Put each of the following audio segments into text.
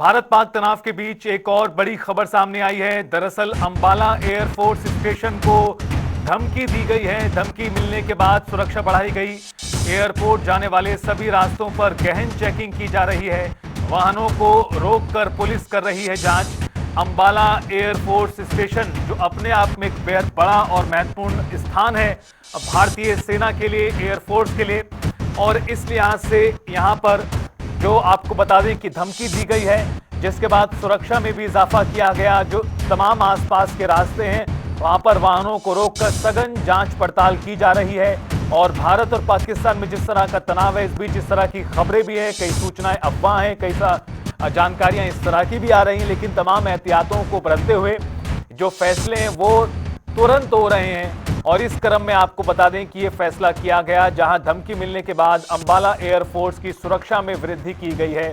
भारत पाक तनाव के बीच एक और बड़ी खबर सामने आई है। दरअसल अंबाला एयरफोर्स स्टेशन को धमकी दी गई है। धमकी मिलने के बाद सुरक्षा बढ़ाई गई। एयरपोर्ट जाने वाले सभी रास्तों पर गहन चेकिंग की जा रही है। वाहनों को रोककर पुलिस कर रही है जांच। अंबाला एयरफोर्स स्टेशन जो अपने आप में एक बेहद बड़ा और महत्वपूर्ण स्थान है भारतीय सेना के लिए, एयरफोर्स के लिए, और इस लिहाज से यहां पर जो आपको बता दें कि धमकी दी गई है, जिसके बाद सुरक्षा में भी इजाफा किया गया। जो तमाम आसपास के रास्ते हैं वहां पर वाहनों को रोककर सघन जांच पड़ताल की जा रही है। और भारत और पाकिस्तान में जिस तरह का तनाव है, इस बीच इस तरह की खबरें भी हैं, कई सूचनाएं अफवाह हैं, कई जानकारियां इस तरह की भी आ रही हैं, लेकिन तमाम एहतियातों को बरतते हुए जो फैसले हैं वो तुरंत हो रहे हैं। और इस क्रम में आपको बता दें कि यह फैसला किया गया जहां धमकी मिलने के बाद अंबाला एयरफोर्स की सुरक्षा में वृद्धि की गई है।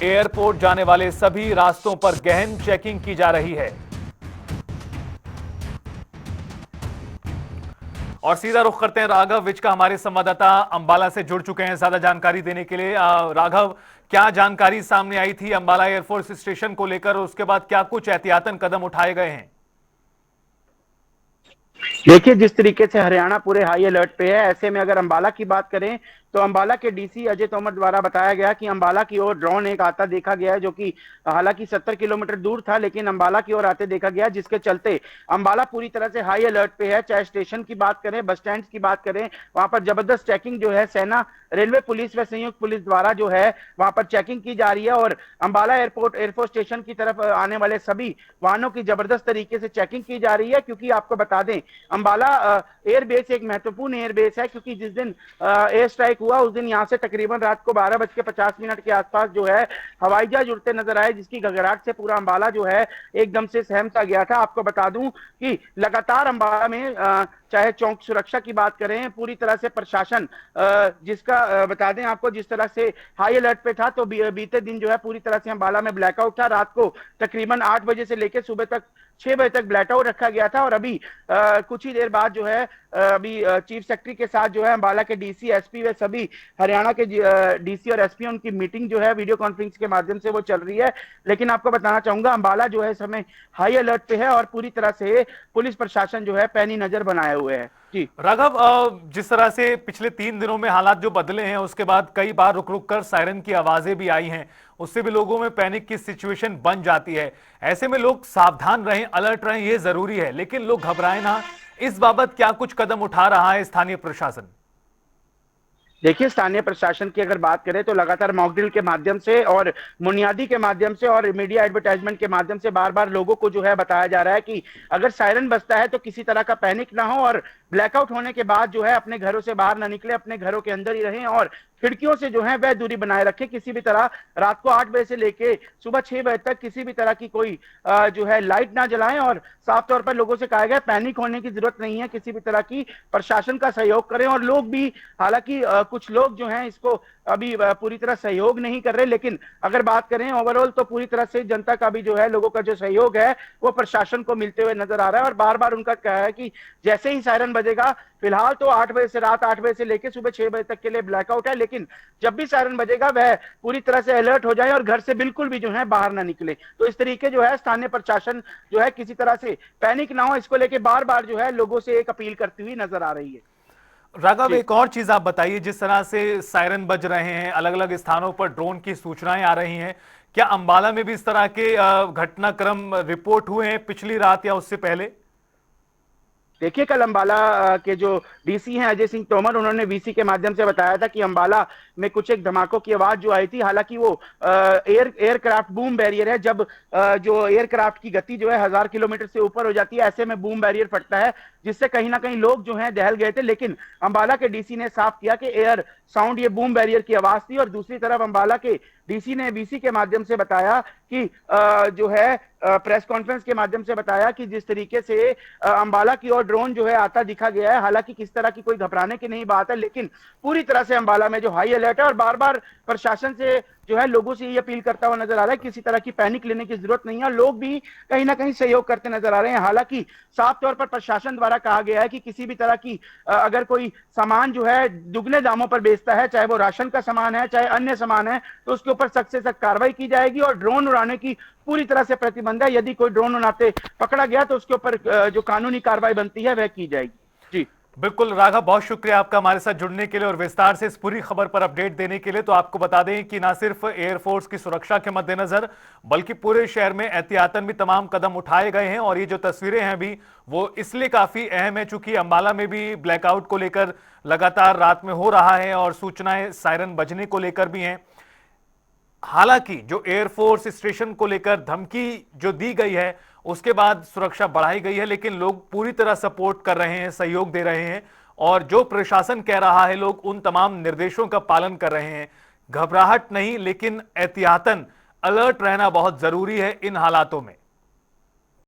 एयरपोर्ट जाने वाले सभी रास्तों पर गहन चेकिंग की जा रही है। और सीधा रुख करते हैं राघव विज का, हमारे संवाददाता अंबाला से जुड़ चुके हैं ज्यादा जानकारी देने के लिए। राघव, क्या जानकारी सामने आई थी अंबाला एयरफोर्स स्टेशन को लेकर, उसके बाद क्या कुछ एहतियातन कदम उठाए गए हैं? देखिए, जिस तरीके से हरियाणा पूरे हाई अलर्ट पे है, ऐसे में अगर अंबाला की बात करें तो अंबाला के डीसी अजय तोमर द्वारा बताया गया कि अंबाला की ओर ड्रोन एक आता देखा गया है, जो कि हालांकि 70 किलोमीटर दूर था, लेकिन अंबाला की ओर आते देखा गया, जिसके चलते अंबाला पूरी तरह से हाई अलर्ट पे है। चाहे स्टेशन की बात करें, बस स्टैंड की बात करें, वहां पर जबरदस्त चेकिंग जो है सेना, रेलवे पुलिस व संयुक्त पुलिस द्वारा जो है वहां पर चेकिंग की जा रही है। और अंबाला एयरफोर्स स्टेशन की तरफ आने वाले सभी वाहनों की जबरदस्त तरीके से चेकिंग की जा रही है, क्योंकि आपको बता दें अंबाला एयरबेस एक महत्वपूर्ण एयरबेस है, क्योंकि जिस दिन एयर स्ट्राइक हुआ उस दिन यहां से तकरीबन रात को 12:50 के आसपास जो है हवाई जहाज उड़ते नजर आए, जिसकी घगराहट से पूरा अंबाला जो है एकदम से सहम सा गया था। आपको बता दूं कि लगातार अंबाला में चाहे चौक सुरक्षा की बात करें, पूरी तरह से प्रशासन जिसका बता दें आपको, जिस तरह से हाई अलर्ट पे था, तो बीते दिन जो है पूरी तरह से अंबाला में ब्लैकआउट था। रात को तकरीबन 8 बजे से लेकर सुबह तक 6 बजे तक ब्लैकआउट रखा गया था। और अभी कुछ ही देर बाद जो है अभी चीफ सेक्रेटरी के साथ जो है अंबाला के डीसी, एसपी व सभी हरियाणा के डीसी और एसपी, उनकी मीटिंग जो है वीडियो कॉन्फ्रेंस के माध्यम से वो चल रही है। लेकिन आपको बताना चाहूंगा अंबाला जो है इस समय हाई अलर्ट पे है और पूरी तरह से पुलिस प्रशासन जो है पैनी नजर बनाए हुए है। जी राघव, जिस तरह से पिछले 3 दिनों में हालात जो बदले हैं, उसके बाद कई बार रुक रुक कर सायरन की आवाजें भी आई हैं, उससे भी लोगों में पैनिक की सिचुएशन बन जाती है। ऐसे में लोग सावधान रहें, अलर्ट रहें, ये जरूरी है, लेकिन लोग घबराएं ना। इस बाबत क्या कुछ कदम उठा रहा है स्थानीय प्रशासन? देखिए, स्थानीय प्रशासन की अगर बात करें तो लगातार मॉकड्रिल के माध्यम से और बुनियादी के माध्यम से और मीडिया एडवर्टाइजमेंट के माध्यम से बार बार लोगों को जो है बताया जा रहा है कि अगर सायरन बजता है तो किसी तरह का पैनिक ना हो, और ब्लैकआउट होने के बाद जो है अपने घरों से बाहर ना निकले, अपने घरों के अंदर ही रहें और खिड़कियों से जो है वह दूरी बनाए रखें। किसी भी तरह रात को 8 बजे से लेके सुबह 6 बजे तक किसी भी तरह की कोई जो है लाइट ना जलाएं। और साफ तौर पर लोगों से कहा गया पैनिक होने की जरूरत नहीं है, किसी भी तरह की प्रशासन का सहयोग करें। और लोग भी, हालांकि कुछ लोग जो हैं इसको अभी पूरी तरह सहयोग नहीं कर रहे, लेकिन अगर बात करें ओवरऑल तो पूरी तरह से जनता का भी जो है, लोगों का जो सहयोग है वो प्रशासन को मिलते हुए नजर आ रहा है। और बार बार उनका कहा है कि जैसे ही सायरन बजेगा, फिलहाल तो 8 बजे से रात 8 बजे से लेकर सुबह 6 बजे तक के लिए ब्लैकआउट है, लेकिन जब भी सायरन बजेगा वह पूरी तरह से अलर्ट हो जाए और घर से बिल्कुल भी जो है बाहर ना निकले। तो इस तरीके जो है स्थानीय प्रशासन जो है किसी तरह से पैनिक ना हो, इसको लेकर बार बार जो है लोगों से एक अपील करती हुई नजर आ रही है। राघव, एक और चीज आप बताइए, जिस तरह से सायरन बज रहे हैं, अलग अलग स्थानों पर ड्रोन की सूचनाएं आ रही हैं, क्या अंबाला में भी इस तरह के घटनाक्रम रिपोर्ट हुए हैं पिछली रात या उससे पहले? देखिए, कल अंबाला के जो डीसी हैं अजय सिंह तोमर, उन्होंने वीसी के माध्यम से बताया था कि अंबाला में कुछ एक धमाकों की आवाज जो आई थी, हालांकि वो एयरक्राफ्ट बूम बैरियर है। जब जो एयरक्राफ्ट की गति जो है 1000 किलोमीटर से ऊपर हो जाती है, ऐसे में बूम बैरियर फटता है, जिससे कहीं ना कहीं लोग जो हैं दहल गए थे। लेकिन अंबाला के डीसी ने साफ किया कि एयर साउंड ये बूम बैरियर की आवाज थी। और दूसरी तरफ अंबाला के डीसी ने वीसी के माध्यम से बताया कि जो है प्रेस कॉन्फ्रेंस के माध्यम से बताया कि जिस तरीके से अंबाला की ओर ड्रोन जो है आता दिखा गया है, हालांकि किस तरह की कोई घबराने की नहीं बात है, लेकिन पूरी तरह से अंबाला में जो हाई अलर्ट अलर्ट है और बार बार प्रशासन से जो है लोगों से ये अपील करता हुआ नजर आ रहा है, किसी तरह की पैनिक लेने की जरूरत नहीं है। लोग भी कहीं ना कहीं सहयोग करते नजर आ रहे हैं। हालांकि साफ तौर पर प्रशासन द्वारा कहा गया है कि किसी भी तरह की अगर कोई सामान जो है दुगने दामों पर बेचता है, चाहे वो राशन का सामान है चाहे अन्य सामान है, तो उसके ऊपर सख्त से सख्त कार्रवाई की जाएगी और ड्रोन उड़ाने की पूरी तरह से प्रतिबंध है। यदि कोई ड्रोन उड़ाते पकड़ा गया तो उसके ऊपर जो कानूनी कार्रवाई बनती है वह की जाएगी। जी बिल्कुल राघव, बहुत शुक्रिया आपका हमारे साथ जुड़ने के लिए और विस्तार से इस पूरी खबर पर अपडेट देने के लिए। तो आपको बता दें कि ना सिर्फ एयरफोर्स की सुरक्षा के मद्देनजर बल्कि पूरे शहर में एहतियातन भी तमाम कदम उठाए गए हैं। और ये जो तस्वीरें हैं अभी वो इसलिए काफी अहम है चूंकि अंबाला में भी ब्लैकआउट को लेकर लगातार रात में हो रहा है और सूचनाएं सायरन बजने को लेकर भी हैं। हालांकि जो एयरफोर्स स्टेशन को लेकर धमकी जो दी गई है उसके बाद सुरक्षा बढ़ाई गई है, लेकिन लोग पूरी तरह सपोर्ट कर रहे हैं, सहयोग दे रहे हैं और जो प्रशासन कह रहा है लोग उन तमाम निर्देशों का पालन कर रहे हैं। घबराहट नहीं, लेकिन एहतियातन अलर्ट रहना बहुत जरूरी है इन हालातों में।